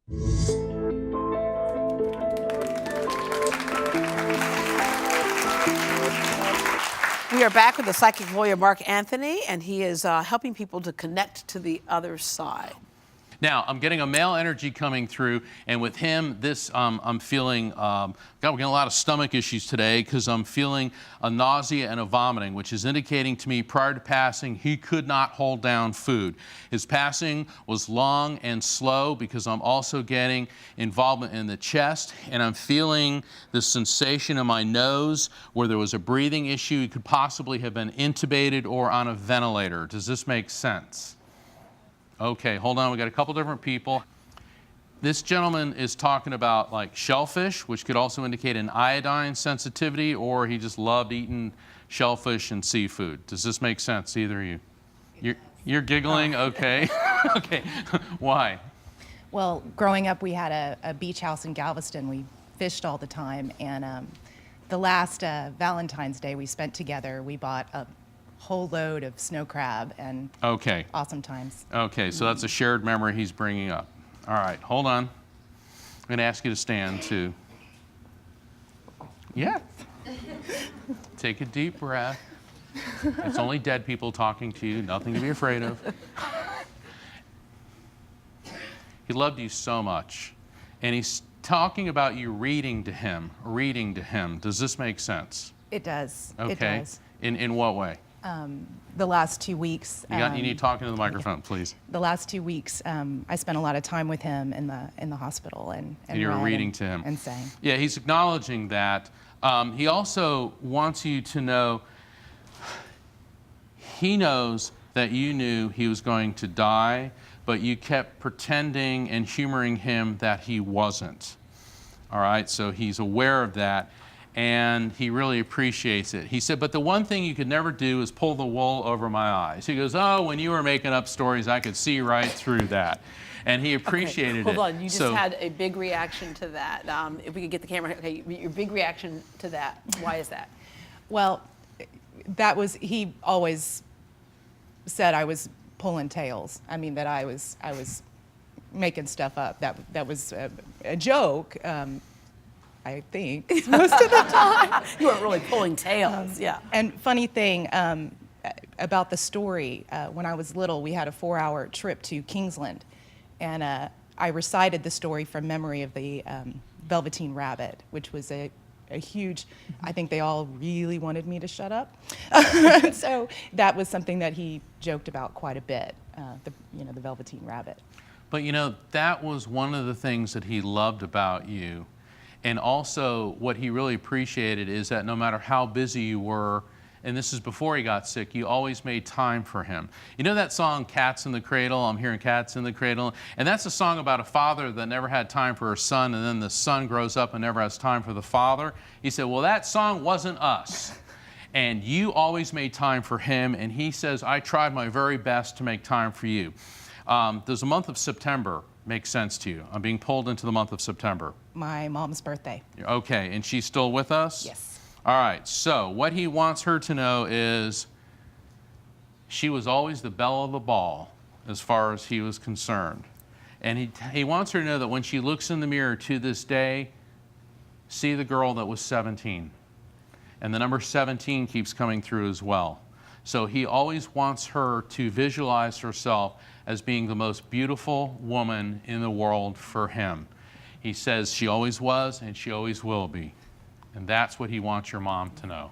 We are back with the psychic lawyer, Mark Anthony, and he is helping people to connect to the other side. Now, I'm getting a male energy coming through, and with him, I'm feeling, we're getting a lot of stomach issues today because I'm feeling a nausea and a vomiting, which is indicating to me prior to passing, he could not hold down food. His passing was long and slow because I'm also getting involvement in the chest, and I'm feeling this sensation in my nose where there was a breathing issue. He could possibly have been intubated or on a ventilator. Does this make sense? Okay, hold on, we got a couple different people. This gentleman is talking about like shellfish, which could also indicate an iodine sensitivity, or he just loved eating shellfish and seafood. Does this make sense, either of you? You're giggling, okay. Okay, why? Well, growing up, we had a beach house in Galveston. We fished all the time, and the last Valentine's Day we spent together, we bought a whole load of snow crab and awesome times. Okay, so that's a shared memory he's bringing up. All right, hold on. I'm going to ask you to stand too. Yeah. Take a deep breath. It's only dead people talking to you, nothing to be afraid of. He loved you so much, and he's talking about you reading to him. Does this make sense? It does. Okay. It does. In what way? The last 2 weeks. You need talking to the microphone, please. The last 2 weeks, I spent a lot of time with him in the hospital, and you were reading to him and saying. Yeah, he's acknowledging that. He also wants you to know. He knows that you knew he was going to die, but you kept pretending and humoring him that he wasn't. All right, so he's aware of that. And he really appreciates it. He said, but the one thing you could never do is pull the wool over my eyes. He goes, oh, when you were making up stories, I could see right through that. And he appreciated it. Hold on, you just had a big reaction to that. If we could get the camera, okay, your big reaction to that, why is that? Well, he always said I was pulling tails. I mean, that I was making stuff up. That was a joke. I think most of the time. You weren't really pulling tails, yeah. And funny thing about the story, when I was little, we had a 4-hour trip to Kingsland, and I recited the story from memory of the Velveteen Rabbit, which was a huge, I think they all really wanted me to shut up. So that was something that he joked about quite a bit, the Velveteen Rabbit. But that was one of the things that he loved about you. And also what he really appreciated is that no matter how busy you were, and this is before he got sick, you always made time for him. You know that song, Cats in the Cradle? I'm hearing Cats in the Cradle. And that's a song about a father that never had time for her son, and then the son grows up and never has time for the father. He said, well, that song wasn't us. And you always made time for him, and he says, I tried my very best to make time for you. Does the month of September make sense to you? I'm being pulled into the month of September. My mom's birthday. Okay, and she's still with us? Yes. All right, so what he wants her to know is she was always the belle of the ball as far as he was concerned. And he wants her to know that when she looks in the mirror to this day, see the girl that was 17. And the number 17 keeps coming through as well. So he always wants her to visualize herself as being the most beautiful woman in the world for him. He says she always was and she always will be. And that's what he wants your mom to know.